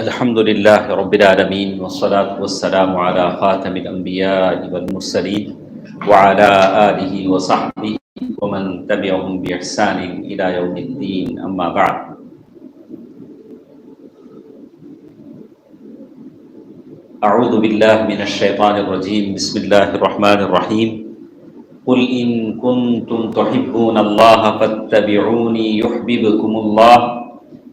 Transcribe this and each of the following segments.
الحمد لله رب العالمين والصلاة والسلام على خاتم الأنبياء والمرسلين وعلى آله وصحبه ومن تبعهم بإحسان إلى يوم الدين أما بعد. أعوذ بالله من الشيطان الرجيم. بسم الله الرحمن الرحيم. قل إن كنتم تحبون الله فاتبعوني يحببكم الله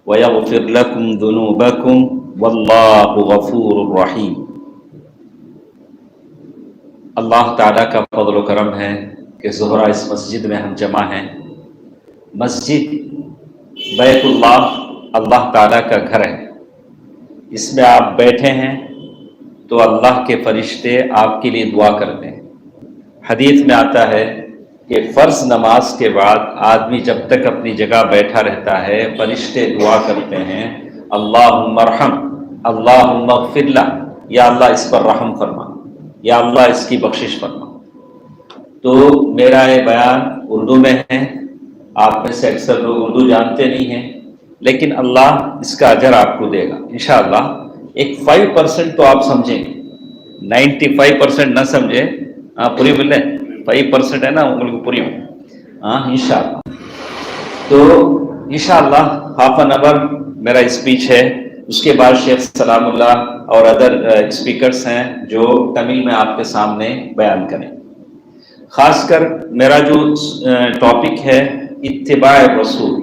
وَيَغْفِرْ لَكُمْ ذُنُوبَكُمْ وَاللَّهُ غَفُورٌ رَحِيمٌ. اللہ تعالیٰ کا فضل و کرم ہے کہ ظہرہ اس مسجد میں ہم جمع ہیں. مسجد بیت اللہ اللہ تعالیٰ کا گھر ہے. اس میں آپ بیٹھے ہیں تو اللہ کے فرشتے آپ کے لیے دعا کرتے ہیں. حدیث میں آتا ہے کہ فرض نماز کے بعد آدمی جب تک اپنی جگہ بیٹھا رہتا ہے فرشتے دعا کرتے ہیں اللہم ارحم اللہم اغفر لہ، یا اللہ اس پر رحم فرما، یا اللہ اس کی بخشش فرما. تو میرا یہ بیان اردو میں ہے. آپ میں سے اکثر لوگ اردو جانتے نہیں ہیں، لیکن اللہ اس کا اجر آپ کو دے گا انشاءاللہ. ایک 5% تو آپ سمجھیں گے، 95% نہ سمجھے. پوری بولے 5% ہے نا ان کو پوری انشاءاللہ. تو انشاءاللہ ہاف این آور میرا اسپیچ ہے. اس کے بعد شیخ سلام اللہ اور ادر اسپیکرز ہیں جو تمل میں آپ کے سامنے بیان کریں. خاص کر میرا جو ٹاپک ہے اتباع رسول،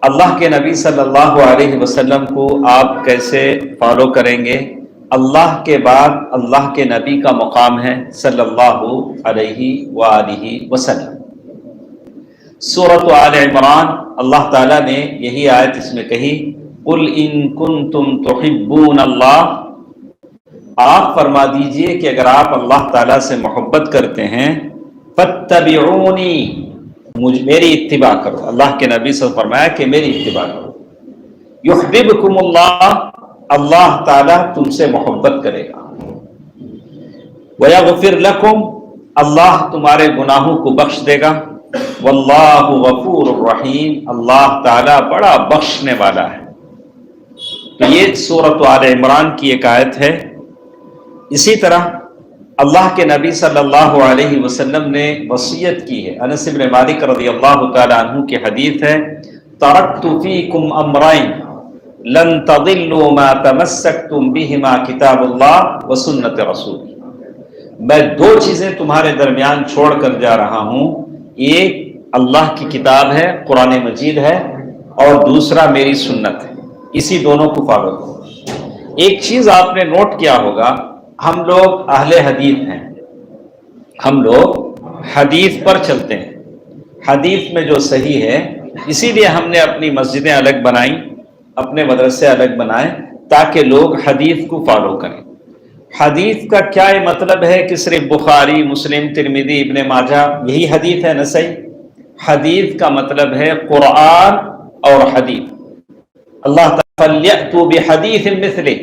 اللہ کے نبی صلی اللہ علیہ وسلم کو آپ کیسے فالو کریں گے. اللہ کے بعد اللہ کے نبی کا مقام ہے صلی اللہ علیہ وآلہ وسلم. سورۃ آل عمران اللہ تعالیٰ نے یہی آیت اس میں کہی قل ان کنتم تحبون اللہ. آپ فرما دیجئے کہ اگر آپ اللہ تعالیٰ سے محبت کرتے ہیں فاتبعونی، میری اتباع کرو. اللہ کے نبی صلی اللہ علیہ وسلم فرمایا کہ میری اتباع کرو. یحببکم اللہ، اللہ تعالیٰ تم سے محبت کرے گا. وَيَغْفِرْ لَكُمْ، اللہ تمہارے گناہوں کو بخش دے گا. وَاللَّهُ غَفُورٌ رَحِيمٌ، اللہ تعالیٰ بڑا بخشنے والا ہے. تو یہ سورۃ آل عمران کی ایک آیت ہے. اسی طرح اللہ کے نبی صلی اللہ علیہ وسلم نے وصیت کی ہے. انس بن مالک رضی اللہ تعالیٰ عنہ کی حدیث ہے ترکت فیکم امرین لن تضلوا ما تمسکتم بہما کتاب اللہ وسنت رسول. میں دو چیزیں تمہارے درمیان چھوڑ کر جا رہا ہوں. ایک اللہ کی کتاب ہے قرآن مجید ہے، اور دوسرا میری سنت ہے. اسی دونوں کو فالو کرو. ایک چیز آپ نے نوٹ کیا ہوگا، ہم لوگ اہل حدیث ہیں، ہم لوگ حدیث پر چلتے ہیں. حدیث میں جو صحیح ہے، اسی لیے ہم نے اپنی مسجدیں الگ بنائیں، اپنے مدرسے الگ بنائیں تاکہ لوگ حدیث کو فالو کریں. حدیث کا کیا یہ مطلب ہے کہ صرف بخاری، مسلم، ترمذی، ابن ماجہ یہی حدیث ہے؟ نہ صحیح. حدیث کا مطلب ہے قرآن اور حدیث. اللہ تعالیٰ فَلْيَأْتُوا بِحَدِيثٍ مِثْلِهِ،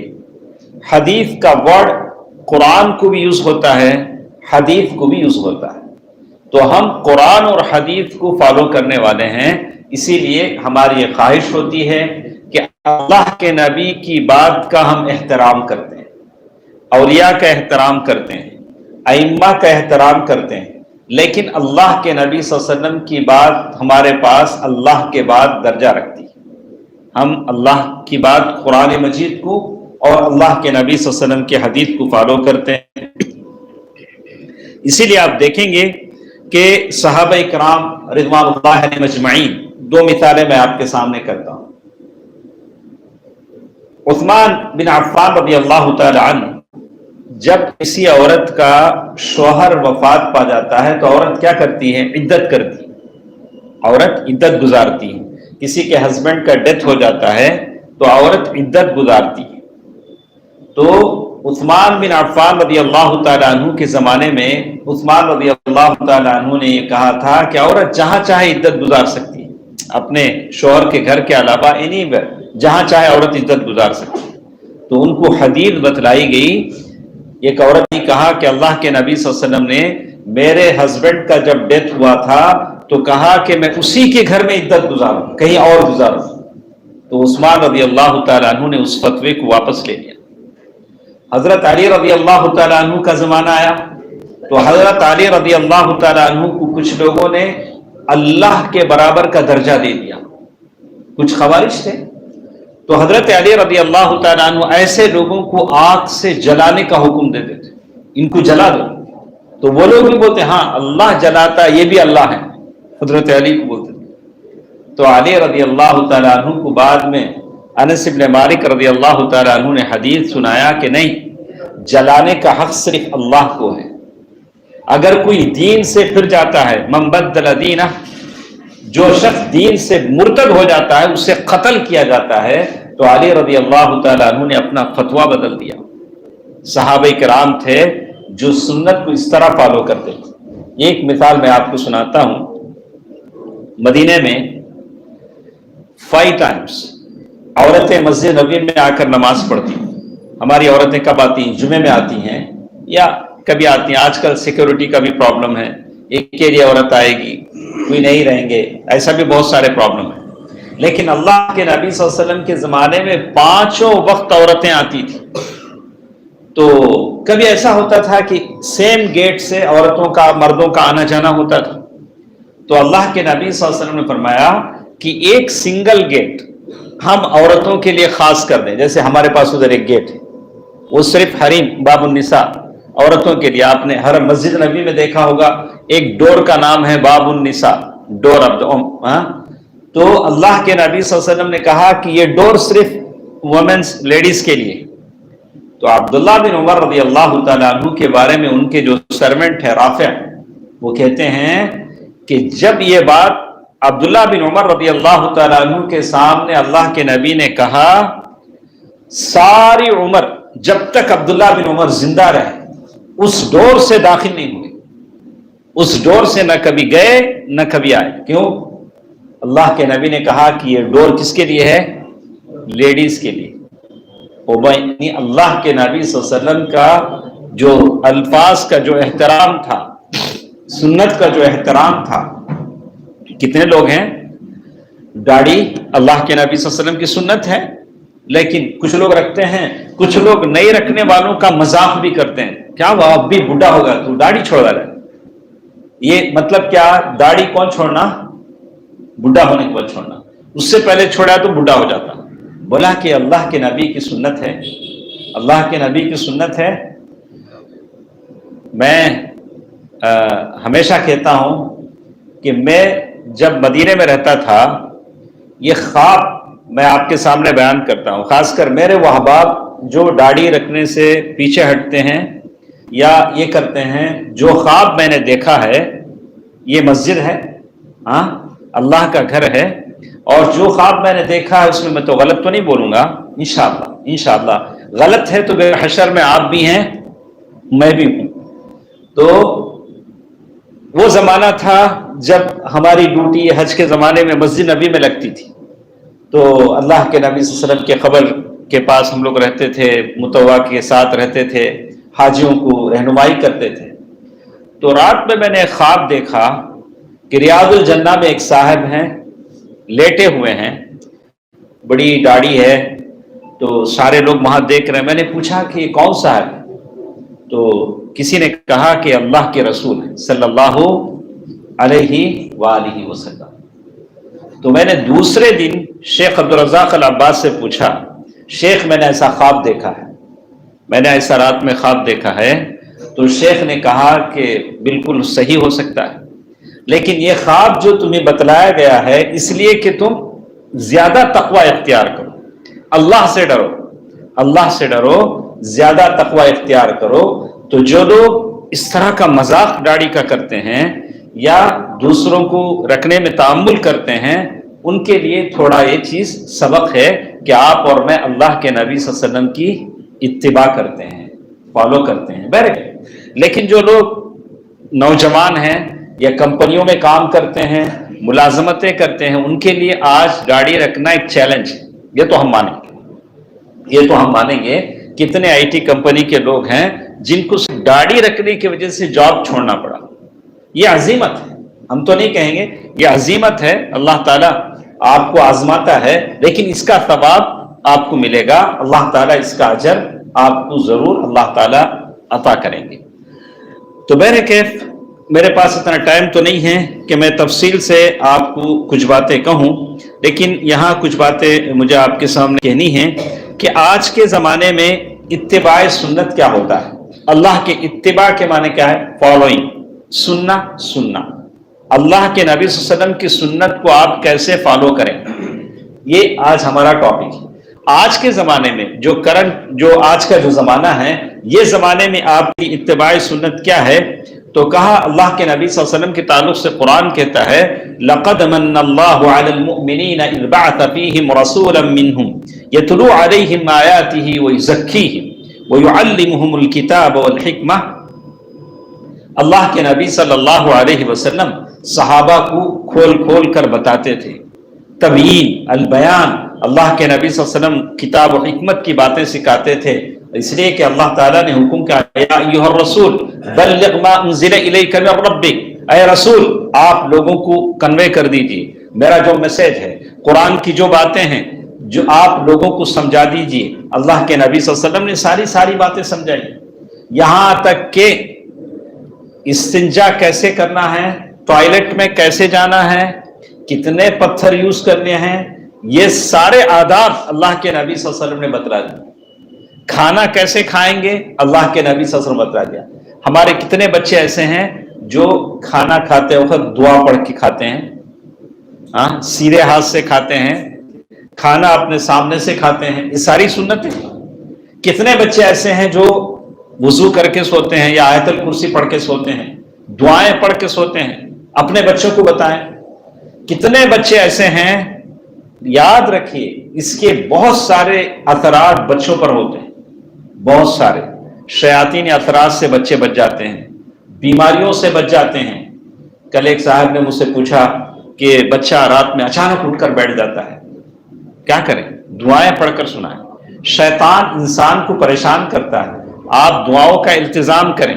حدیث کا ورڈ قرآن کو بھی یوز ہوتا ہے، حدیث کو بھی یوز ہوتا ہے. تو ہم قرآن اور حدیث کو فالو کرنے والے ہیں. اسی لیے ہماری یہ خواہش ہوتی ہے کہ اللہ کے نبی کی بات کا ہم احترام کرتے ہیں، اولیاء کا احترام کرتے ہیں، ائمہ کا احترام کرتے ہیں، لیکن اللہ کے نبی صلی اللہ علیہ وسلم کی بات ہمارے پاس اللہ کے بعد درجہ رکھتی ہے. ہم اللہ کی بات قرآن مجید کو اور اللہ کے نبی صلی اللہ علیہ وسلم کی حدیث کو فالو کرتے ہیں. اسی لیے آپ دیکھیں گے کہ صحابہ کرام رضوان اللہ علیہم اجمعین، دو مثالیں میں آپ کے سامنے کرتا ہوں. عثمان بن عفان رضی اللہ تعالی عنہ، جب کسی عورت کا شوہر وفات پا جاتا ہے تو عورت کیا کرتی ہے؟ عدت کرتی ہے. عورت عدت گزارتی ہے. کسی کے ہسبینڈ کا ڈیتھ ہو جاتا ہے تو عورت عدت گزارتی ہے. تو عثمان بن عفان رضی اللہ تعالیٰ عنہ کے زمانے میں عثمان رضی اللہ تعالیٰ عنہ نے یہ کہا تھا کہ عورت جہاں چاہے عدت گزار سکتی ہے، اپنے شوہر کے گھر کے علاوہ اینی ویئر جہاں چاہے عورت عدت گزار سکتی ہے. تو ان کو حدیث بتلائی گئی. ایک عورت نے کہا کہ اللہ کے نبی صلی اللہ علیہ وسلم نے میرے ہسبینڈ کا جب ڈیتھ ہوا تھا تو کہا کہ میں اسی کے گھر میں عدت گزاروں، کہیں اور گزاروں. تو عثمان رضی اللہ تعالیٰ عنہ نے اس فتوے کو واپس لے لیا۔ حضرت علی رضی اللہ تعالیٰ عنہ کا زمانہ آیا تو حضرت علی رضی اللہ تعالیٰ عنہ کو کچھ لوگوں نے اللہ کے برابر کا درجہ دے دیا، کچھ خوارج تھے، تو حضرت علی رضی اللہ تعالیٰ عنہ ایسے لوگوں کو آگ سے جلانے کا حکم دیتے تھے، ان کو جلا دو، تو وہ لوگ بھی بولتے ہاں اللہ جلاتا یہ بھی اللہ ہے، حضرت علی کو بولتے تھے۔ تو علی رضی اللہ تعالیٰ عنہ کو بعد میں انس بن مالک رضی اللہ تعالیٰ عنہ نے حدیث سنایا کہ نہیں، جلانے کا حق صرف اللہ کو ہے، اگر کوئی دین سے پھر جاتا ہے، من بدل دینہ، جو شخص دین سے مرتد ہو جاتا ہے اسے قتل کیا جاتا ہے، تو علی رضی اللہ تعالیٰ عنہ نے اپنا فتویٰ بدل دیا۔ صحابہ کرام تھے جو سنت کو اس طرح فالو کرتے تھے۔ ایک مثال میں آپ کو سناتا ہوں، مدینے میں 5 times عورتیں مسجد نبوی میں آ کر نماز پڑھتی ہیں۔ ہماری عورتیں کب آتی ہیں؟ جمعے میں آتی ہیں یا کبھی آتی ہیں، آج کل سیکیورٹی کا بھی پرابلم ہے، ایک کے لیے عورت آئے گی، کوئی نہیں رہیں گے، ایسا بھی بہت سارے پرابلم ہیں۔ لیکن اللہ کے نبی صلی اللہ علیہ وسلم کے زمانے میں 5 وقت عورتیں آتی تھی، تو کبھی ایسا ہوتا تھا کہ سیم گیٹ سے عورتوں کا مردوں کا آنا جانا ہوتا تھا، تو اللہ کے نبی صلی اللہ علیہ وسلم نے فرمایا کہ ایک سنگل گیٹ ہم عورتوں کے لیے خاص کر دیں، جیسے ہمارے پاس ادھر ایک گیٹ ہے، وہ صرف حریم باب النساء عورتوں کے لیے۔ آپ نے ہر مسجد نبی میں دیکھا ہوگا ایک ڈور کا نام ہے باب النساء، ڈور آف دا، تو اللہ کے نبی صلی اللہ علیہ وسلم نے کہا کہ یہ ڈور صرف وومنس لیڈیز کے لیے۔ تو عبداللہ بن عمر رضی اللہ تعالیٰ عنہ کے بارے میں ان کے جو سرونٹ ہے رافع، وہ کہتے ہیں کہ جب یہ بات عبداللہ بن عمر رضی اللہ تعالیٰ عنہ کے سامنے اللہ کے نبی نے کہا، ساری عمر جب تک عبداللہ بن عمر زندہ رہے اس ڈور سے داخل نہیں ہوئے، اس ڈور سے نہ کبھی گئے نہ کبھی آئے۔ کیوں؟ اللہ کے نبی نے کہا کہ یہ ڈور کس کے لیے ہے؟ لیڈیز کے لیے۔ اللہ کے نبی صلی اللہ علیہ وسلم کا جو الفاظ کا جو احترام تھا، سنت کا جو احترام تھا، کتنے لوگ ہیں داڑھی اللہ کے نبی صلی اللہ علیہ وسلم کی سنت ہے، لیکن کچھ لوگ رکھتے ہیں، کچھ لوگ نہیں رکھنے والوں کا مذاق بھی کرتے ہیں، کیا وہ اب بھی بوڑھا ہوگا تو داڑھی چھوڑ رہا ہے۔ یہ مطلب کیا؟ داڑھی کون چھوڑنا؟ بوڑھا ہونے کے بعد چھوڑنا، اس سے پہلے چھوڑا تو بوڑھا ہو جاتا۔ بولا کہ اللہ کے نبی کی سنت ہے، اللہ کے نبی کی سنت ہے۔ میں ہمیشہ کہتا ہوں کہ میں جب مدینے میں رہتا تھا، یہ خواب میں آپ کے سامنے بیان کرتا ہوں، خاص کر میرے وہ احباب جو داڑھی رکھنے سے پیچھے ہٹتے ہیں یا یہ کرتے ہیں، جو خواب میں نے دیکھا ہے، یہ مسجد ہے، ہاں اللہ کا گھر ہے، اور جو خواب میں نے دیکھا ہے اس میں تو غلط تو نہیں بولوں گا، انشاءاللہ غلط ہے تو بے حشر میں آپ بھی ہیں میں بھی ہوں۔ تو وہ زمانہ تھا جب ہماری ڈیوٹی حج کے زمانے میں مسجد نبی میں لگتی تھی، تو اللہ کے نبی صلی اللہ علیہ وسلم کے قبر کے پاس ہم لوگ رہتے تھے، متوا کے ساتھ رہتے تھے، حاجیوں کو رہنمائی کرتے تھے۔ تو رات میں نے ایک خواب دیکھا کہ ریاض الجنہ میں ایک صاحب ہیں، لیٹے ہوئے ہیں، بڑی داڑھی ہے، تو سارے لوگ وہاں دیکھ رہے ہیں۔ میں نے پوچھا کہ یہ کون صاحب ہے؟ تو کسی نے کہا کہ اللہ کے رسول ہیں صلی اللہ علیہ وآلہ وسلم۔ تو میں نے دوسرے دن شیخ عبدالرزاق العباس سے پوچھا، شیخ میں نے ایسا خواب دیکھا ہے، میں نے ایسا رات میں خواب دیکھا ہے۔ تو شیخ نے کہا کہ بالکل صحیح ہو سکتا ہے، لیکن یہ خواب جو تمہیں بتلایا گیا ہے اس لیے کہ تم زیادہ تقوی اختیار کرو، اللہ سے ڈرو، اللہ سے ڈرو، زیادہ تقوی اختیار کرو۔ تو جو لوگ اس طرح کا مذاق داڑھی کا کرتے ہیں یا دوسروں کو رکھنے میں تعامل کرتے ہیں، ان کے لیے تھوڑا یہ چیز سبق ہے کہ آپ اور میں اللہ کے نبی صلی اللہ علیہ وسلم کی اتباع کرتے ہیں، فالو کرتے ہیں۔ لیکن جو لوگ نوجوان ہیں یا کمپنیوں میں کام کرتے ہیں، ملازمتیں کرتے ہیں، ان کے لیے آج داڑھی رکھنا ایک چیلنج ہے، یہ تو ہم مانیں گے، یہ تو ہم مانیں گے۔ کتنے آئی ٹی کمپنی کے لوگ ہیں جن کو داڑھی رکھنے کی وجہ سے جاب چھوڑنا پڑا۔ یہ عزیمت ہے، ہم تو نہیں کہیں گے، یہ عزیمت ہے۔ اللہ تعالیٰ آپ کو آزماتا ہے، لیکن اس کا ثواب آپ کو ملے گا، اللہ تعالیٰ اس کا اجر آپ کو ضرور اللہ تعالیٰ عطا کریں گے۔ تو بہرکیف میرے پاس اتنا ٹائم تو نہیں ہے کہ میں تفصیل سے آپ کو کچھ باتیں کہوں، لیکن یہاں کچھ باتیں مجھے آپ کے سامنے کہنی ہیں کہ آج کے زمانے میں اتباع سنت کیا ہوتا ہے۔ اللہ کے اتباع کے معنی کیا ہے؟ فالوئنگ، سننا۔ اللہ کے نبی صلی اللہ علیہ وسلم کی سنت کو آپ کیسے فالو کریں، یہ آج ہمارا ٹاپک ہے۔ آج کے زمانے میں جو آج کا جو زمانہ ہے، یہ زمانے میں آپ کی اتباع سنت کیا ہے؟ تو کہا اللہ کے نبی صلی اللہ علیہ وسلم کے تعلق سے قرآن کہتا ہے لَقَدْ مَنَّ اللَّهُ عَلَى الْمُؤْمِنِينَ إِذْ بَعَثَ فِيهِمْ رَسُولًا مِّنْهُمْ يَتْلُو عَلَيْهِمْ آيَاتِهِ وَيُزَكِّيهِمْ وَيُعَلِّمُهُمُ الْكِتَابَ وَالْحِكْمَةَ۔ اللہ کے نبی صلی اللہ علیہ وسلم صحابہ کو کھول کر بتاتے تھے، تبیین البیان، اللہ کے نبی صلی اللہ علیہ وسلم کتاب و حکمت کی باتیں سکھاتے تھے، اس لیے کہ اللہ تعالیٰ نے حکم کیا، یا ایھا الرسول بلغ ما انزل الیک من ربک، اے رسول آپ لوگوں کو کنوے کر دیجیے میرا جو میسج ہے، قرآن کی جو باتیں ہیں جو آپ لوگوں کو سمجھا دیجیے۔ اللہ کے نبی صلی اللہ علیہ وسلم نے ساری باتیں سمجھائی، یہاں تک کہ استنجا کیسے کرنا ہے، ٹوائلٹ میں کیسے جانا ہے، کتنے پتھر یوز کرنے ہیں، یہ سارے آداب اللہ کے نبی صلی اللہ علیہ وسلم نے بتلا دی۔ کھانا کیسے کھائیں گے، اللہ کے نبی صلی اللہ علیہ وسلم بتلا دیا۔ ہمارے کتنے بچے ایسے ہیں جو کھانا کھاتے وقت دعا پڑھ کے کھاتے ہیں، سیدھے ہاتھ سے کھاتے ہیں، کھانا اپنے سامنے سے کھاتے ہیں، یہ ساری سنتیں۔ کتنے بچے ایسے ہیں جو وضو کر کے سوتے ہیں یا آیت الکرسی پڑھ کے سوتے ہیں، دعائیں پڑھ کے سوتے ہیں، اپنے بچوں کو بتائیں۔ کتنے بچے ایسے ہیں، یاد رکھیے اس کے بہت سارے اثرات بچوں پر ہوتے ہیں، بہت سارے شیاطین اثرات سے بچے بچ جاتے ہیں، بیماریوں سے بچ جاتے ہیں۔ کل ایک صاحب نے مجھ سے پوچھا کہ بچہ رات میں اچانک اٹھ کر بیٹھ جاتا ہے، کیا کریں؟ دعائیں پڑھ کر سنائیں۔ شیطان انسان کو پریشان کرتا ہے، آپ دعاؤں کا التزام کریں۔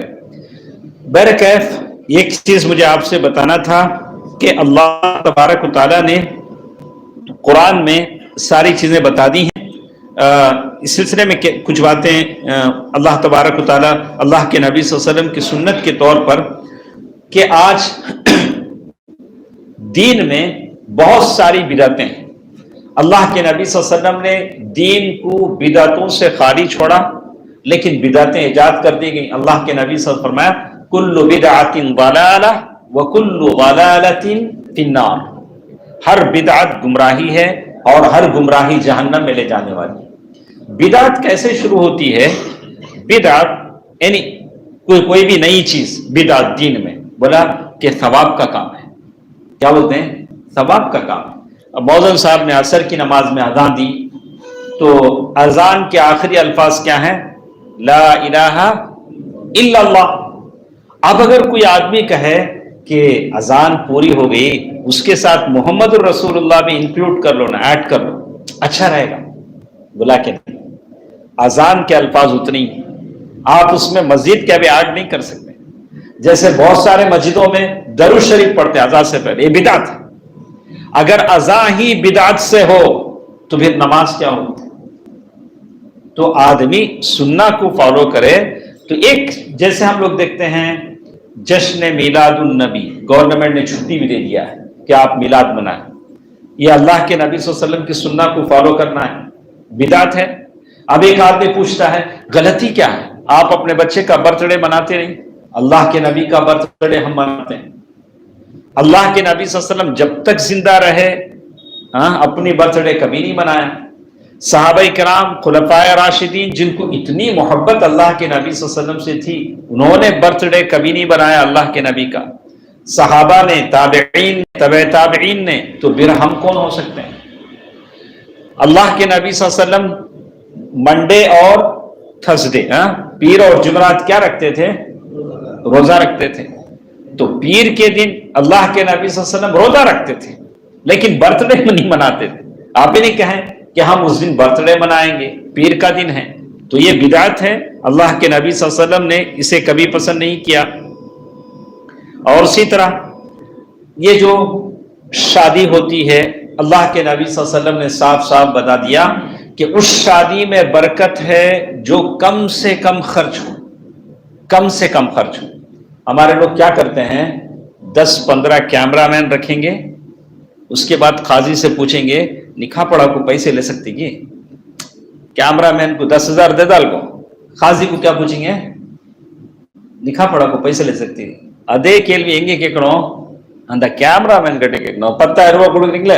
بہرکیف ایک چیز مجھے آپ سے بتانا تھا کہ اللہ تبارک و تعالیٰ نے قرآن میں ساری چیزیں بتا دی ہیں۔ اس سلسلے میں کچھ باتیں اللہ تبارک و تعالیٰ اللہ کے نبی صلی اللہ علیہ وسلم کی سنت کے طور پر، کہ آج دین میں بہت ساری بدعتیں ہیں۔ اللہ کے نبی صلی اللہ علیہ وسلم نے دین کو بدعتوں سے خالی چھوڑا، لیکن بدعتیں ایجاد کر دی گئیں۔ اللہ کے نبی صلی اللہ علیہ وسلم فرمایا کل بدعت ضلالہ وکل ضلالۃ فی النار، ہر بدعت گمراہی ہے اور ہر گمراہی جہنم میں لے جانے والی ہے۔ بدعت کیسے شروع ہوتی ہے؟ بدعت یعنی کوئی بھی نئی چیز، بدعت دین میں بولا کہ ثواب کا کام ہے، کیا بولتے ہیں؟ ثواب کا کام ہے۔ اب مؤذن صاحب نے عصر کی نماز میں اذان دی تو اذان کے آخری الفاظ کیا ہیں؟ لا الہ الا اللہ۔ اب اگر کوئی آدمی کہے کہ اذان پوری ہو گئی، اس کے ساتھ محمد الرسول اللہ بھی انکلوڈ کر لو نا، ایڈ کر لو، اچھا رہے گا۔ بولا کہ نہیں، اذان کے الفاظ اتنی ہیں، آپ اس میں مزید کیا بھی ایڈ نہیں کر سکتے۔ جیسے بہت سارے مسجدوں میں درود شریف پڑھتے ہیں اذان سے پہلے، یہ بدعت ہے۔ اگر اذان ہی بدعت سے ہو تو پھر نماز کیا ہو؟ تو آدمی سننا کو فالو کرے۔ تو ایک جیسے ہم لوگ دیکھتے ہیں جشن میلاد النبی، گورنمنٹ نے چھٹی بھی دے دیا ہے کہ آپ میلاد منائیں، یہ اللہ کے نبی صلی اللہ علیہ وسلم کی سنت کو فالو کرنا ہے، بدعت ہے۔ اب ایک آدمی پوچھتا ہے غلطی کیا ہے؟ آپ اپنے بچے کا برتھ ڈے مناتے نہیں، اللہ کے نبی کا برتھ ڈے ہم مناتے ہیں۔ اللہ کے نبی صلی اللہ علیہ وسلم جب تک زندہ رہے اپنی برتھ ڈے کبھی نہیں منایا۔ صحابہ کرام خلفائے راشدین جن کو اتنی محبت اللہ کے نبی صلی اللہ علیہ وسلم سے تھی، انہوں نے برتھ ڈے کبھی نہیں بنایا اللہ کے نبی کا۔ صحابہ نے، تابعین، تبع تابعین نے، تو پھر ہم کون ہو سکتے ہیں؟ اللہ کے نبی صلی اللہ علیہ وسلم منڈے اور تھرسڈے، پیر اور جمعرات کیا رکھتے تھے؟ روزہ رکھتے تھے۔ تو پیر کے دن اللہ کے نبی صلی اللہ علیہ وسلم روزہ رکھتے تھے، لیکن برتھ ڈے نہیں مناتے تھے۔ آپ ہی نہیں کہیں کہ ہم اس دن برتھ ڈے منائیں گے، پیر کا دن ہے، تو یہ بدعت ہے۔ اللہ کے نبی صلی اللہ علیہ وسلم نے اسے کبھی پسند نہیں کیا۔ اور اسی طرح یہ جو شادی ہوتی ہے اللہ کے نبی صلی اللہ علیہ وسلم نے صاف صاف بتا دیا کہ اس شادی میں برکت ہے جو کم سے کم خرچ ہو، کم سے کم خرچ ہو۔ ہمارے لوگ کیا کرتے ہیں، 10-15 کیمرہ مین رکھیں گے، اس کے بعد قاضی سے پوچھیں گے نکاح پڑھا کو پیسے لے سکتے گی؟ کیمرہ مین کو 10,000 دے ڈال کو، قاضی کو کیا پوچھیں گے، نکاح پڑھا کو پیسے لے سکتے گی؟ ادے کیلوی ಹೆಂಗೆ ಕೇಳೋ ಅಂತ ಕ್ಯಾಮ್ರಾ ಮ್ಯಾನ್ ಕಟ್ಟೆ ಕೇಳೋ 10,000 ರೂಪಾಯಿ ಕೊಡೋಕೆ ನಿಕ್ಲೆ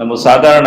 ನಮ್ಮ ಸಾಧಾರಣ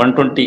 120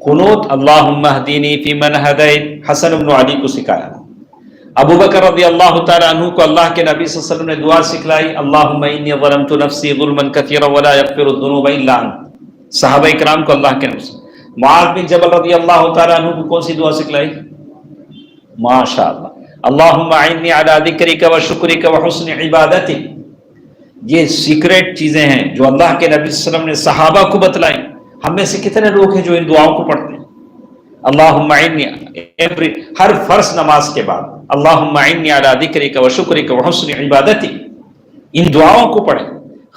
قنوت اللہم اہدینی فیمن ہدیت حسن بن علی کو سکھایا. ابو بکر رضی اللہ تعالیٰ عنہ کو اللہ کے نبی صلی اللہ علیہ وسلم نے دعا سکھلائی اللہم انی ظلمت نفسی ظلما کثیرا ولا یغفر الذنوب الا انت. صحابہ اکرام کو اللہ کے نبی. معاذ بن جبل رضی اللہ تعالیٰ عنہ کو کون سی دعا سکھلائی؟ ماشاءاللہ اللہم اعنی علی ذکرک و شکرک و حسن عبادتک. یہ سیکریٹ چیزیں ہیں جو اللہ کے نبی صلی اللہ علیہ وسلم نے صحابہ کو بتلائیں. ہم میں سے کتنے لوگ ہیں جو ان دعاؤں کو پڑھتے ہیں؟ اللہم اعنی ہر فرض نماز کے بعد اللہم اعنی علی ذکرک و شکرک و حسن عبادتک، ان دعاؤں کو پڑھیں.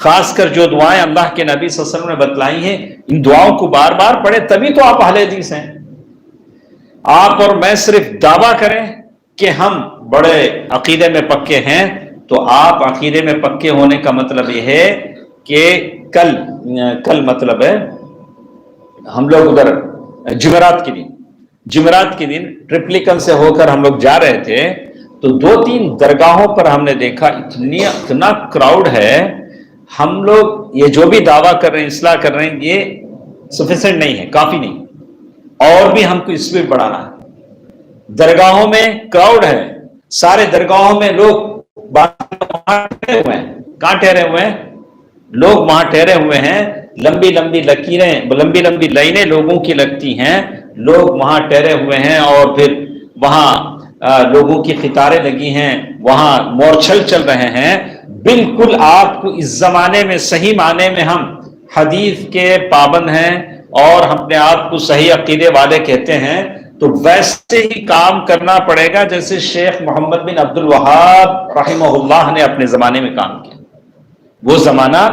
خاص کر جو دعائیں اللہ کے نبی صلی اللہ علیہ وسلم نے بتلائی ہیں ان دعاؤں کو بار بار پڑھیں، تبھی تو آپ اہل حدیث ہیں. آپ اور میں صرف دعویٰ کریں کہ ہم بڑے عقیدے میں پکے ہیں تو آپ عقیدے میں پکے ہونے کا مطلب یہ ہے کہ کل مطلب ہے ہم لوگ ادھر جمعرات کے دن ٹرپلیکن سے ہو کر ہم لوگ جا رہے تھے تو 2-3 درگاہوں پر ہم نے دیکھا اتنا کراؤڈ ہے. ہم لوگ یہ جو بھی دعویٰ کر رہے ہیں اصلاح کر رہے ہیں یہ سفیشینٹ نہیں ہے، کافی نہیں، اور بھی ہم کو اس میں بڑھانا ہے. درگاہوں میں کراؤڈ ہے، سارے درگاہوں میں لوگ ٹھہرے ہوئے ہیں. کہاں ٹھہرے ہوئے ہیں؟ لوگ وہاں ٹھہرے ہوئے ہیں. لمبی لمبی لکیریں، لمبی لمبی لائنیں لوگوں کی لگتی ہیں. لوگ وہاں ٹھہرے ہوئے ہیں اور پھر وہاں لوگوں کی قطاریں لگی ہیں، وہاں مورچل چل رہے ہیں. بالکل آپ کو اس زمانے میں صحیح معنی میں ہم حدیث کے پابند ہیں اور ہم اپنے آپ کو صحیح عقیدے والے کہتے ہیں تو ویسے ہی کام کرنا پڑے گا جیسے شیخ محمد بن عبد الوہاب رحمہ اللہ نے اپنے زمانے میں کام کیا. وہ زمانہ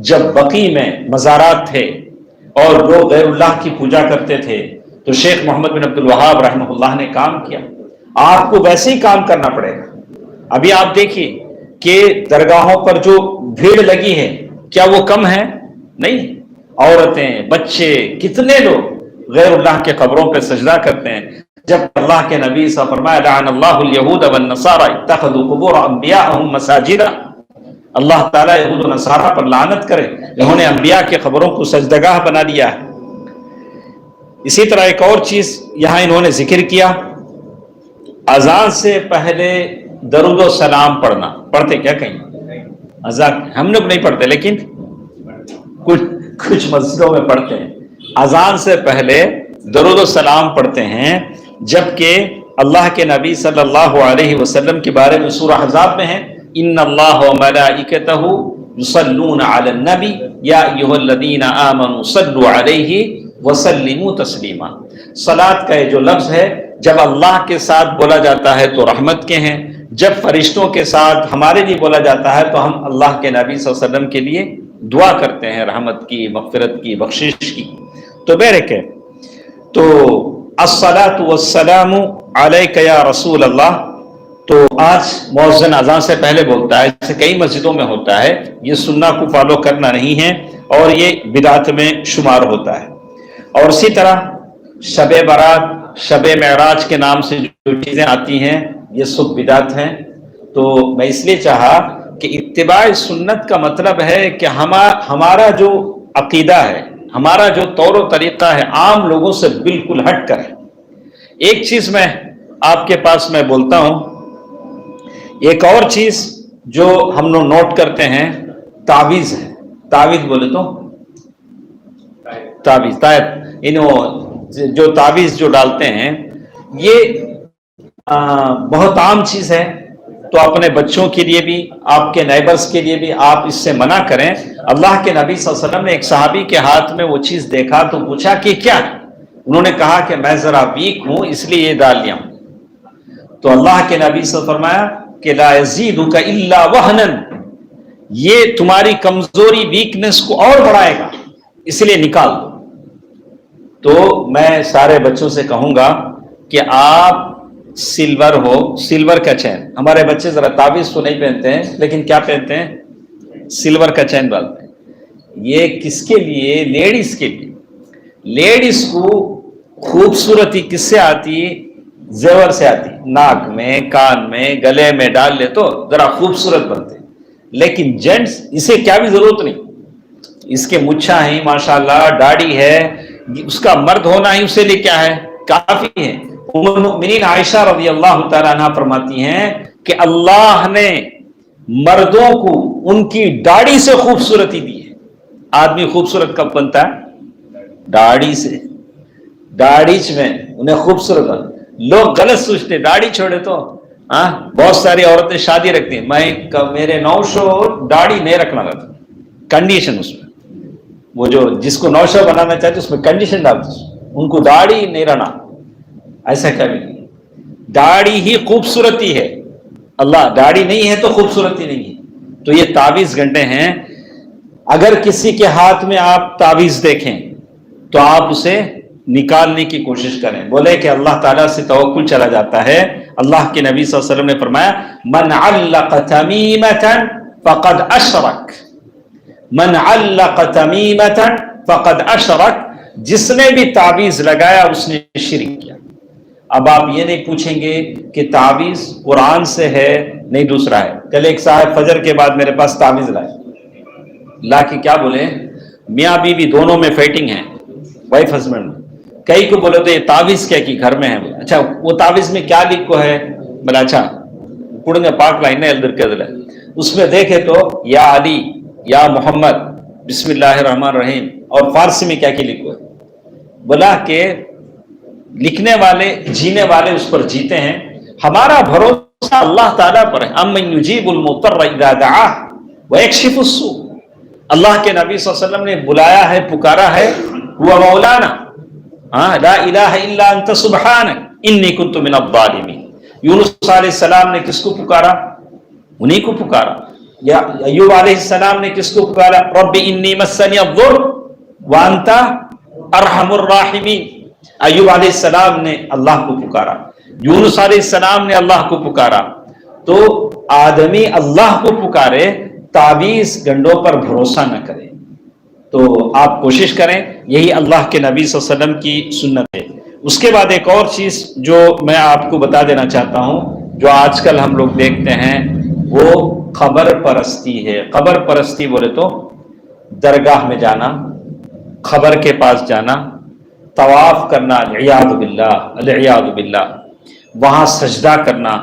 جب بقیع میں مزارات تھے اور لوگ غیر اللہ کی پوجا کرتے تھے تو شیخ محمد بن عبد الوہاب رحمہ اللہ نے کام کیا. آپ کو ویسے ہی کام کرنا پڑے گا. ابھی آپ دیکھیے کہ درگاہوں پر جو بھیڑ لگی ہے کیا وہ کم ہے؟ نہیں. عورتیں، بچے، کتنے لوگ غیر اللہ کے قبروں پہ سجدہ کرتے ہیں. جب اللہ کے نبی صلی اللہ علیہ وسلم فرمایا لعن اللہ الیہود والنصارى اتخذوا قبور انبیاءهم مساجد، اللہ تعالیٰ یہود و نصارہ پر لعنت کرے، انہوں نے انبیاء کے قبروں کو سجدگاہ بنا دیا ہے. اسی طرح ایک اور چیز یہاں انہوں نے ذکر کیا، اذان سے پہلے درود و سلام پڑھنا. پڑھتے کیا کہیں؟ اذان ہم لوگ نہیں پڑھتے لیکن کچھ مسجدوں میں پڑھتے ہیں. اذان سے پہلے درود و سلام پڑھتے ہیں، جبکہ اللہ کے نبی صلی اللہ علیہ وسلم کے بارے میں سورہ احزاب میں ہے ان اللہ وملائکتہ یصلون علی النبی یا ایھا الذین آمنوا صلوا علیہ وسلموا تسلیما. صلاۃ کا یہ جو لفظ ہے جب اللہ کے ساتھ بولا جاتا ہے تو رحمت کے ہیں، جب فرشتوں کے ساتھ ہمارے لیے بولا جاتا ہے تو ہم اللہ کے نبی صلی اللہ علیہ وسلم کے لیے دعا کرتے ہیں رحمت کی، مغفرت کی، بخشش کی. تو بہرکہ تو الصلاۃ والسلام علیک یا رسول اللہ، تو آج مؤذن اذان سے پہلے بولتا ہے، جیسے کئی مسجدوں میں ہوتا ہے. یہ سنہ کو فالو کرنا نہیں ہے اور یہ بدعت میں شمار ہوتا ہے. اور اسی طرح شب برات، شب معراج کے نام سے جو چیزیں آتی ہیں یہ سب بدعت ہیں. تو میں اس لیے چاہا کہ اتباع سنت کا مطلب ہے کہ ہمارا جو عقیدہ ہے، ہمارا جو طور و طریقہ ہے عام لوگوں سے بالکل ہٹ کر ہے. ایک چیز میں آپ کے پاس میں بولتا ہوں، ایک اور چیز جو ہم لوگ نوٹ کرتے ہیں تعویذ ہے. تعویذ بولے تو تعویذ جو تعویذ جو ڈالتے ہیں یہ بہت عام چیز ہے. تو اپنے بچوں کے لیے بھی، آپ کے نیبرز کے لیے بھی آپ اس سے منع کریں. اللہ کے نبی صلی اللہ علیہ وسلم نے ایک صحابی کے ہاتھ میں وہ چیز دیکھا تو پوچھا کہ کیا ہے؟ انہوں نے کہا کہ میں ذرا ویک ہوں اس لیے یہ ڈال لیا ہوں. تو اللہ کے نبی صلی اللہ علیہ وسلم فرمایا کہ لا یزیدک الا وہنا، یہ تمہاری کمزوری، ویکنس کو اور بڑھائے گا، اس لیے نکال دو. تو میں سارے بچوں سے کہوں گا کہ آپ سلور کا چین، ہمارے بچے ذرا تعویذ تو نہیں پہنتے ہیں لیکن کیا پہنتے ہیں؟ سلور کا چین ڈالتے ہیں. یہ کس کے لیے؟ لیڈیز کے لیے. لیڈیز کو خوبصورتی کس سے آتی؟ زیور سے آتی. ناک میں، کان میں، گلے میں ڈال لے تو ذرا خوبصورت بنتے. لیکن جینٹس اسے کیا بھی ضرورت نہیں. اس کے مچھا ہیں ماشاءاللہ، داڑھی ہے، اس کا مرد ہونا ہی اسے لیے کیا ہے؟ کافی ہے۔ ام المؤمنین عائشہ رضی اللہ تعالیٰ عنہ فرماتی ہیں کہ اللہ نے مردوں کو ان کی داڑھی سے خوبصورتی دی ہے۔ آدمی خوبصورت کب بنتا ہے؟ داڑھی سے۔ داڑھی میں انہیں خوبصورت، لوگ غلط سوچتے داڑھی چھوڑے تو بہت ساری عورتیں شادی رکھتی ہیں، میرے نوشو داڑھی نہیں رکھنا رہتا، کنڈیشن اس میں، وہ جو جس کو نوشو بنانا چاہتے اس میں کنڈیشن ڈالتے، ان کو داڑھی نہیں رہنا، ایسا کبھی نہیں۔ داڑھی ہی خوبصورتی ہے، اللہ داڑھی نہیں ہے تو خوبصورتی نہیں ہے۔ تو یہ تعویذ گھنٹے ہیں، اگر کسی کے ہاتھ میں آپ تعویذ دیکھیں تو آپ اسے نکالنے کی کوشش کریں، بولے کہ اللہ تعالیٰ سے توکل چلا جاتا ہے۔ اللہ کے نبی صلی اللہ علیہ وسلم نے فرمایا من علق تمیمۃ فقد اشرک، من علق تمیمۃ فقد اشرک، جس نے بھی تعویذ لگایا اس نے شرک کیا۔ اب آپ یہ نہیں پوچھیں گے کہ تعویذ قرآن سے ہے نہیں دوسرا ہے۔ کل ایک صاحب فجر کے بعد میرے پاس تعویذ لائے، لا کے کیا بولے، میاں بیوی دونوں میں فائٹنگ ہے، وائف ہسبینڈ، کئی کو بولے تو یہ تعویذ کیا کی گھر میں ہے، اچھا وہ تعویذ میں کیا لکھو ہے، بلا اچھا کڑنے پاک لائن ہے ادھر کے ادھر، اس میں دیکھے تو یا علی یا محمد بسم اللہ الرحمن الرحیم، اور فارسی میں کیا لکھو ہے، بولا کہ لکھنے والے جینے والے اس پر جیتے ہیں، ہمارا بھروسہ اللہ تعالیٰ پر ہے، امن یجیب المضطر اذا دعاہ ویکشف السوء، اللہ کے نبی صلی اللہ علیہ وسلم نے بلایا ہے، پکارا ہے، ہوا مولانا لا الہ الا انت سبحانک انی کنت من الظالمین۔ یونس علیہ السلام نے کس کو پکارا؟ انہی کو پکارا۔ یا ایوب علیہ السلام نے کس کو پکارا؟ رب انی مسنی الضر وانت ارحم الراحمین۔ ایوب علیہ السلام نے اللہ کو پکارا، یونس علیہ السلام نے اللہ کو پکارا۔ تو آدمی اللہ کو پکارے، تعویذ گنڈوں پر بھروسہ نہ کرے۔ تو آپ کوشش کریں، یہی اللہ کے نبی صلی اللہ علیہ وسلم کی سنت ہے۔ اس کے بعد ایک اور چیز جو میں آپ کو بتا دینا چاہتا ہوں، جو آج کل ہم لوگ دیکھتے ہیں، وہ قبر پرستی ہے۔ قبر پرستی بولے تو درگاہ میں جانا، قبر کے پاس جانا، طواف کرنا، العیاذ باللہ العیاذ باللہ، وہاں سجدہ کرنا۔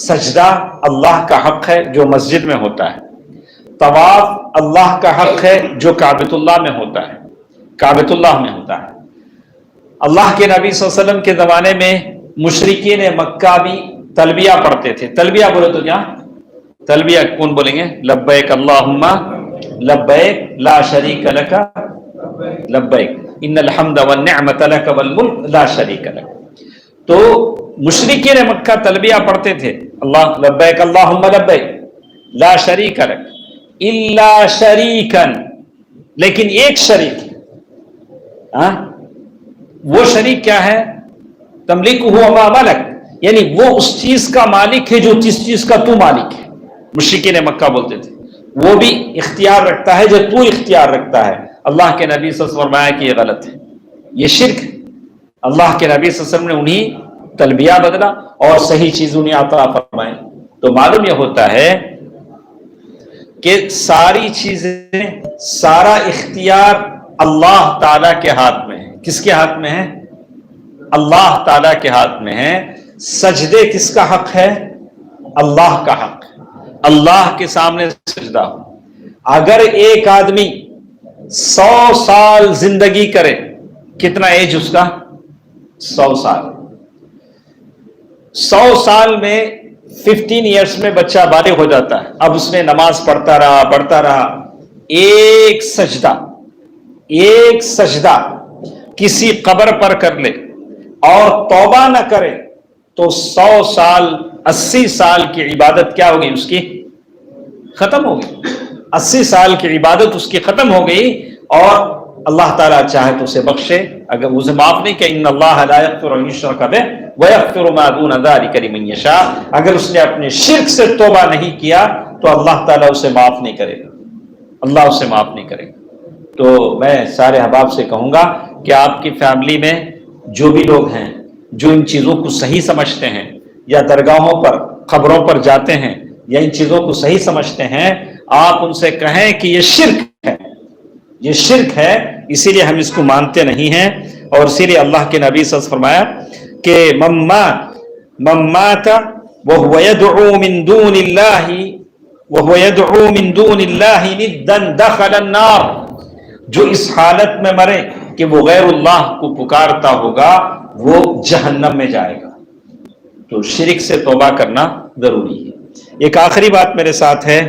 سجدہ اللہ کا حق ہے جو مسجد میں ہوتا ہے، طواف اللہ کا حق ہے جو کعبۃ اللہ میں ہوتا ہے، کعبۃ اللہ میں ہوتا ہے۔ اللہ کے نبی صلی اللہ علیہ وسلم کے زمانے میں مشرکین مکہ بھی تلبیہ پڑھتے تھے۔ تلبیہ بولے تو کیا؟ تلبیہ کون بولیں گے؟ لبیک اللہم لبیک لا شریک لک لبیک ان الحمد والنعمت لک والملک لا شریک لک۔ تو مشرکین مکہ تلبیہ پڑھتے تھے، اللہ لبیک اللہم لبیک لا شریک لک الا شریکن، لیکن ایک شریک، وہ شریک کیا ہے؟ تملکہ ما ملک، یعنی وہ اس چیز کا مالک ہے جو جس چیز کا تو مالک ہے۔ مشرکین مکہ بولتے تھے وہ بھی اختیار رکھتا ہے جو تو اختیار رکھتا ہے۔ اللہ کے نبی صلی اللہ علیہ وسلم نے فرمایا کہ یہ غلط ہے، یہ شرک ہے۔ اللہ کے نبی صلی اللہ علیہ وسلم نے انہیں تلبیہ بدلا اور صحیح چیز انہیں عطا فرمائے۔ تو معلوم یہ ہوتا ہے کہ ساری چیزیں، سارا اختیار اللہ تعالی کے ہاتھ میں ہے۔ کس کے ہاتھ میں ہے؟ اللہ تعالی کے ہاتھ میں ہے۔ سجدے کس کا حق ہے؟ اللہ کا حق ہے۔ اللہ کے سامنے سجدہ ہو۔ اگر ایک آدمی 100 سال زندگی کرے، کتنا ایج اس کا؟ 100 سال۔ 100 سال میں 15 ایئرس میں بچہ بالغ ہو جاتا ہے۔ اب اس نے نماز پڑھتا رہا، ایک سجدہ کسی قبر پر کر لے اور توبہ نہ کرے تو 100 سال 80 سال کی عبادت کیا ہوگی؟ اس کی ختم ہو گئی۔ 80 سال کی عبادت اس کی ختم ہو گئی، اور اللہ تعالیٰ چاہے تو اسے بخشے، اگر اسے معاف نہیں کہ ان اللہ لا یغفر ان یشرک بہ ویغفر ما دون ذلک لمن یشاء، اگر اس نے اپنے شرک سے توبہ نہیں کیا تو اللہ تعالیٰ اسے معاف نہیں کرے گا، اللہ اسے معاف نہیں کرے گا۔ تو میں سارے احباب سے کہوں گا کہ آپ کی فیملی میں جو بھی لوگ ہیں جو ان چیزوں کو صحیح سمجھتے ہیں، یا درگاہوں پر قبروں پر جاتے ہیں، یا ان چیزوں کو صحیح سمجھتے ہیں، آپ ان سے کہیں کہ یہ شرک ہے، یہ شرک ہے، اسی لیے ہم اس کو مانتے نہیں ہیں، اور اسی لیے اللہ کے نبی صلی اللہ علیہ وسلم فرمایا کہ من مات وهو يدعو من دون الله ندا دخل النار، جو اس حالت میں مرے کہ وہ غیر اللہ کو پکارتا ہوگا وہ جہنم میں جائے گا۔ تو شرک سے توبہ کرنا ضروری ہے۔ ایک آخری بات میرے ساتھ ہے،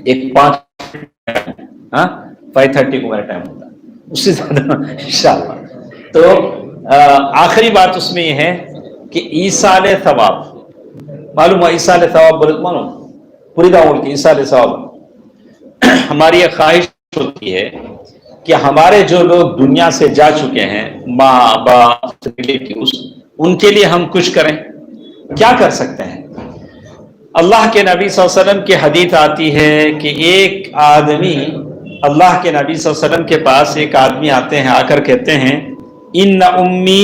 ایک 5:30 کو میرا ٹائم ہوتا ہے، اس سے زیادہ انشاءاللہ۔ تو آخری بات اس میں یہ ہے کہ ایصال ثواب، معلوم ہے ایصال ثواب بولے تو معلوم پوری دعوت کی ایصال ثواب، ہماری ایک خواہش ہوتی ہے کہ ہمارے جو لوگ دنیا سے جا چکے ہیں، ماں باپ ریلیٹیوز، ان کے لیے ہم کچھ کریں۔ کیا کر سکتے ہیں؟ اللہ کے نبی صلی اللہ علیہ وسلم کی حدیث آتی ہے کہ ایک آدمی، اللہ کے نبی صلی اللہ علیہ وسلم کے پاس ایک آدمی آتے ہیں، آ کر کہتے ہیں ان امی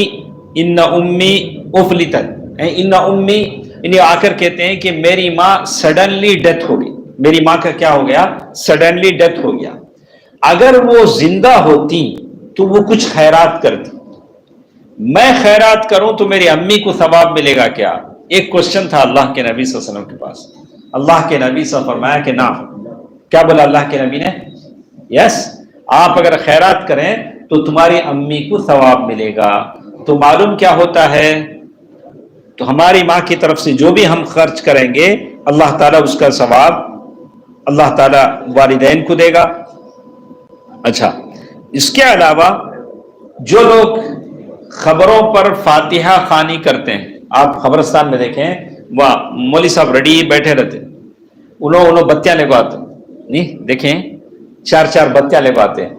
افلتت، ان امی، انہیں آ کر کہتے ہیں کہ میری ماں سڈنلی ڈیتھ ہو گئی، میری ماں کا کیا ہو گیا؟ سڈنلی ڈیتھ ہو گیا۔ اگر وہ زندہ ہوتی تو وہ کچھ خیرات کرتی، میں خیرات کروں تو میری امی کو ثواب ملے گا کیا؟ ایک کوشچن تھا اللہ کے نبی صلی اللہ علیہ وسلم کے پاس۔ اللہ کے نبی صلی اللہ علیہ وسلم فرمایا کہ نہ، کیا بولا اللہ کے نبی نے؟ یس، آپ اگر خیرات کریں تو تمہاری امی کو ثواب ملے گا۔ تو معلوم کیا ہوتا ہے؟ تو ہماری ماں کی طرف سے جو بھی ہم خرچ کریں گے اللہ تعالیٰ اس کا ثواب اللہ تعالیٰ والدین کو دے گا۔ اچھا، اس کے علاوہ جو لوگ خبروں پر فاتحہ خوانی کرتے ہیں، آپ خبرستان میں دیکھیں وہ مولوی صاحب ریڈی بیٹھے رہتے، انہوں بتیاں لگواتے، نہیں دیکھیں 4 بتیاں لگواتے ہیں،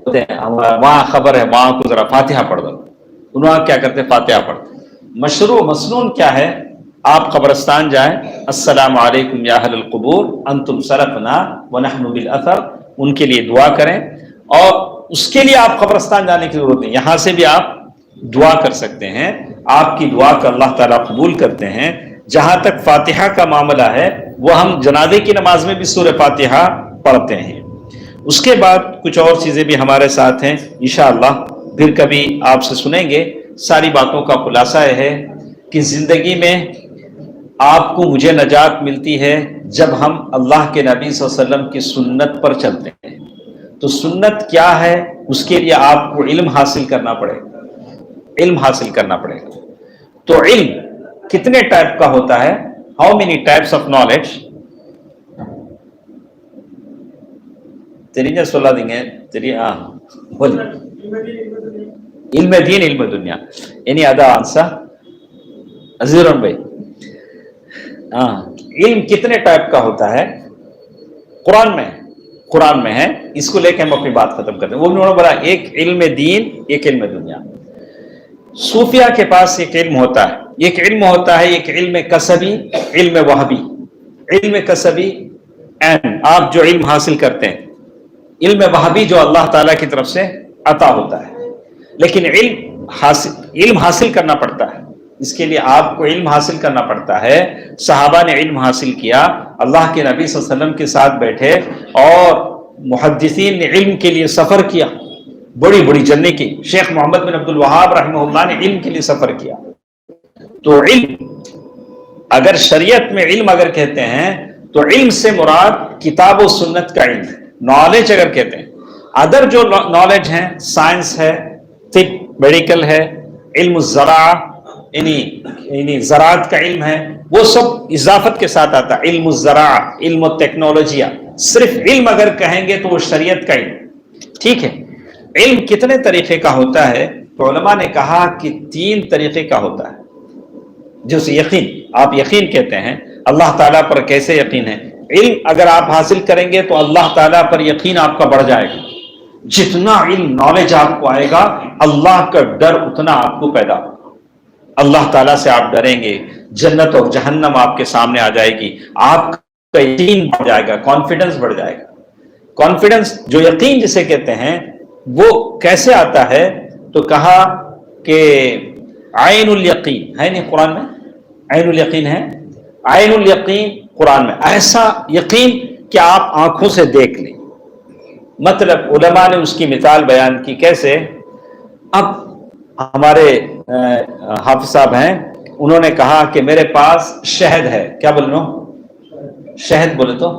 وہاں خبر ہے وہاں کو ذرا فاتحہ پڑھ دو، انہوں کیا کرتے؟ فاتحہ پڑھتے۔ مشروع مسنون کیا ہے؟ آپ قبرستان جائیں، السلام علیکم یا اہل القبور انتم سلفنا ونحن بالاثر، ان کے لیے دعا کریں، اور اس کے لیے آپ قبرستان جانے کی ضرورت نہیں، یہاں سے بھی آپ دعا کر سکتے ہیں، آپ کی دعا کو اللہ تعالیٰ قبول کرتے ہیں۔ جہاں تک فاتحہ کا معاملہ ہے وہ ہم جنازے کی نماز میں بھی سورہ فاتحہ پڑھتے ہیں۔ اس کے بعد کچھ اور چیزیں بھی ہمارے ساتھ ہیں، انشاءاللہ پھر کبھی آپ سے سنیں گے۔ ساری باتوں کا خلاصہ یہ ہے کہ زندگی میں آپ کو مجھے نجات ملتی ہے جب ہم اللہ کے نبی صلی اللہ علیہ وسلم کی سنت پر چلتے ہیں۔ تو سنت کیا ہے؟ اس کے لیے آپ کو علم حاصل کرنا پڑے گا، علم حاصل کرنا پڑے گا۔ تو علم کتنے ٹائپ کا ہوتا ہے؟ How many types of knowledge? تیری صلاح دیں گے تیری، ہاں بول، علم دین علم دنیا، یعنی ادا آنسا عزیرون بھائی، ہاں علم کتنے ٹائپ کا ہوتا ہے؟ قرآن میں ہے، اس کو لے کے ہم اپنی بات ختم کرتے ہیں۔ وہ انہوں نے بولا ایک علم دین ایک علم دنیا۔ صوفیہ کے پاس ایک علم ہوتا ہے، ایک علم کسبی، علم وہبی۔ علم کسبی آپ جو علم حاصل کرتے ہیں، علم وہبی جو اللہ تعالیٰ کی طرف سے عطا ہوتا ہے، لیکن علم حاصل کرنا پڑتا ہے، اس کے لیے آپ کو علم حاصل کرنا پڑتا ہے۔ صحابہ نے علم حاصل کیا، اللہ کے نبی صلی اللہ علیہ وسلم کے ساتھ بیٹھے، اور محدثین نے علم کے لیے سفر کیا، بڑی بڑی جنہیں کی۔ شیخ محمد بن عبد الوہاب رحمہ اللہ نے علم کے لیے سفر کیا۔ تو علم، اگر شریعت میں علم اگر کہتے ہیں تو علم سے مراد کتاب و سنت کا علم ہے۔ نالج اگر کہتے ہیں، ادر جو نالج ہیں، سائنس ہے، طب میڈیکل ہے، علم الزراعہ یعنی زراعت کا علم ہے، وہ سب اضافت کے ساتھ آتا ہے۔ علم الزراعہ، علم الٹیکنالوجیا، صرف علم اگر کہیں گے تو وہ شریعت کا علم، ٹھیک ہے۔ علم کتنے طریقے کا ہوتا ہے؟ تو علماء نے کہا کہ 3 طریقے کا ہوتا ہے۔ جیسے یقین، آپ یقین کہتے ہیں، اللہ تعالیٰ پر کیسے یقین ہے؟ علم اگر آپ حاصل کریں گے تو اللہ تعالیٰ پر یقین آپ کا بڑھ جائے گا۔ جتنا علم نالج آپ کو آئے گا، اللہ کا ڈر اتنا آپ کو پیدا ہوگا، اللہ تعالیٰ سے آپ ڈریں گے، جنت اور جہنم آپ کے سامنے آ جائے گی، آپ کا یقین بڑھ جائے گا، کانفیڈنس بڑھ جائے گا۔ کانفیڈنس جو یقین جسے کہتے ہیں وہ کیسے آتا ہے؟ تو کہا کہ عین الیقین ہے نہیں قرآن میں، عین الیقین ہے، عین الیقین قرآن میں ایسا یقین کہ آپ آنکھوں سے دیکھ لیں، مطلب علماء نے اس کی مثال بیان کی کیسے. اب ہمارے حافظ صاحب ہیں, انہوں نے کہا کہ میرے پاس شہد ہے. کیا بول رہا ہوں؟ شہد بولے تو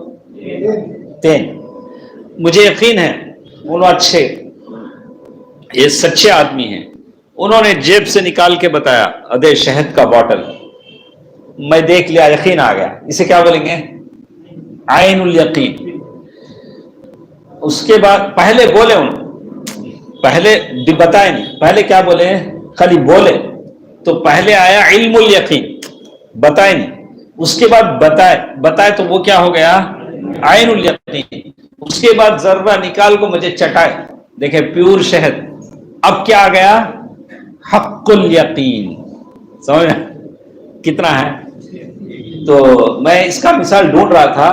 تین. مجھے یقین ہے انہوں اچھے یہ سچے آدمی ہیں, انہوں نے جیب سے نکال کے بتایا ادے شہد کا باٹل. میں دیکھ لیا, یقین آ گیا. اسے کیا بولیں گے؟ عین الیقین. اس کے بعد پہلے بولے پہلے بتائے نہیں, پہلے کیا بولے؟ خالی بولے. تو پہلے آیا علم الیقین, بتائے نہیں. اس کے بعد بتائے تو وہ کیا ہو گیا؟ عین الیقین. اس کے بعد ذرہ نکال کو مجھے چٹائے, دیکھیں پیور شہد. اب کیا آ گیا؟ حق الیقین. سمجھ کتنا ہے؟ تو میں اس کا مثال ڈھونڈ رہا تھا,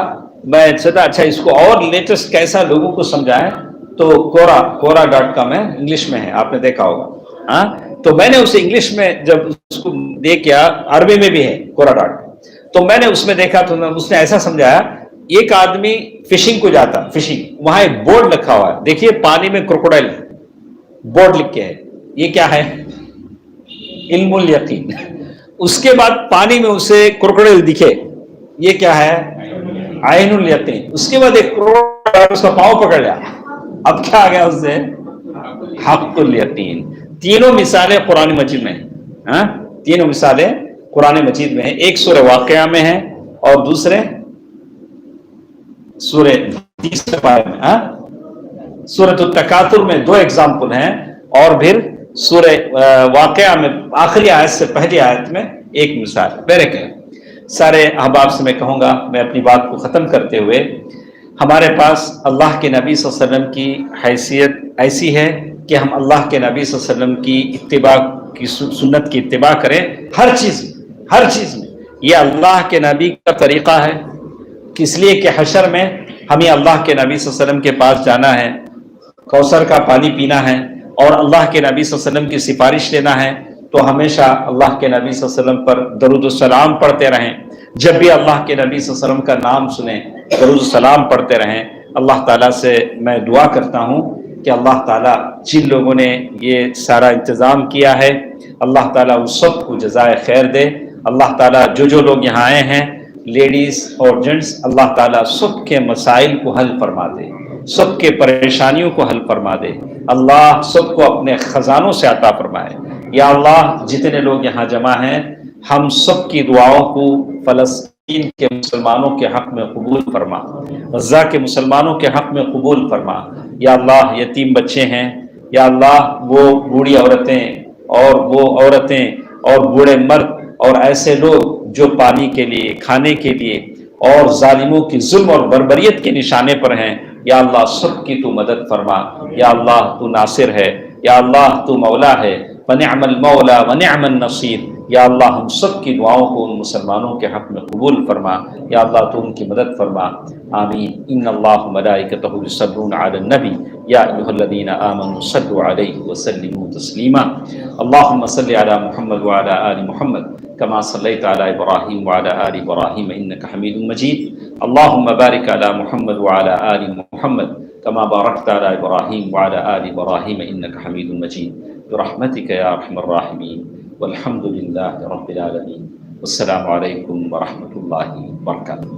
میں سوچا اچھا اس کو اور لیٹسٹ کیسا لوگوں کو سمجھائے. تو کورا.com ہے, انگلش میں ہے, آپ نے دیکھا ہوگا. ہاں, تو میں نے اسے انگلش میں جب اس کو دیکھا, عربی میں بھی ہے کورا. تو میں نے اس میں دیکھا تو اس نے ایسا سمجھایا, ایک آدمی فشنگ کو جاتا, فشنگ, وہاں ایک بورڈ لکھا ہوا ہے, دیکھیے پانی میں کروکوڈائل بورڈ لکھ کے ہے. یہ کیا ہے؟ علم الیقین. اس کے بعد پانی میں اسے کروکوڈائل دکھے, یہ کیا ہے؟ عین الیقین. اس کے بعد ایک کروکوڈائل اس کا پاؤں پکڑ لیا, اب کیا آ گیا اس سے؟ حق الیقین. تینوں مثالیں قرآن مجید میں ہیں. تینوں مثالیں قرآن مجید میں ہیں. ایک سورہ واقعہ میں ہے اور دوسرے سورہ تیسرے پارے میں, سورۃ التکاثر میں 2 ایگزامپل ہیں, اور پھر سورہ واقعہ میں آخری آیت سے پہلی آیت میں ایک مثال. سارے احباب سے میں کہوں گا, میں اپنی بات کو ختم کرتے ہوئے, ہمارے پاس اللہ کے نبی صلی اللہ علیہ وسلم کی حیثیت ایسی ہے کہ ہم اللہ کے نبی صلی اللہ علیہ وسلم کی اتباع کی سنت کی اتباع کریں ہر چیز میں. یہ اللہ کے نبی کا طریقہ ہے, اس لیے کہ حشر میں ہمیں اللہ کے نبی صلی اللہ علیہ وسلم کے پاس جانا ہے, کوثر کا پانی پینا ہے, اور اللہ کے نبی صلی اللہ علیہ وسلم کی سفارش لینا ہے. تو ہمیشہ اللہ کے نبی صلی اللہ علیہ وسلم پر درود السلام پڑھتے رہیں. جب بھی اللہ کے نبی صلی اللہ علیہ وسلم کا نام سنیں درود السلام پڑھتے رہیں. اللہ تعالیٰ سے میں دعا کرتا ہوں کہ اللہ تعالیٰ جن لوگوں نے یہ سارا انتظام کیا ہے, اللہ تعالیٰ اس سب کو جزائے خیر دے. اللہ تعالیٰ جو لوگ یہاں آئے ہیں, لیڈیز اور جینٹس, اللہ تعالیٰ سب کے مسائل کو حل فرما دے, سب کے پریشانیوں کو حل فرما دے. اللہ سب کو اپنے خزانوں سے عطا فرمائے. یا اللہ جتنے لوگ یہاں جمع ہیں, ہم سب کی دعاؤں کو فلسطین کے مسلمانوں کے حق میں قبول فرما, غزہ کے مسلمانوں کے حق میں قبول فرما. یا اللہ یتیم بچے ہیں, یا اللہ وہ بوڑھی عورتیں اور بوڑھے مرد اور ایسے لوگ جو پانی کے لیے, کھانے کے لیے اور ظالموں کی ظلم اور بربریت کے نشانے پر ہیں, یا اللہ سب کی تو مدد فرما. یا اللہ تو ناصر ہے, یا اللہ تو مولا ہے, ونعم المولا ونعم النصیر. یا اللہ ہم سب کی دعاؤں کو ان مسلمانوں کے حق میں قبول فرما. یا اللہ تو ان کی مدد فرما. آمین. ان اللہ ملائکتہ یصلون علی النبی یا ایھا الذین آمنوا صلوا علیہ وسلموا تسلیما. اللهم صل علی محمد وعلی آل محمد كما صليت على إبراهيم وعلى آل إبراهيم إنك حميد مجيد. اللهم بارك على محمد وعلى آل محمد كما باركت على إبراهيم وعلى آل إبراهيم إنك حميد مجيد برحمتك يا أرحم الراحمين. والحمد لله رب العالمين. والسلام عليكم ورحمة الله وبركاته.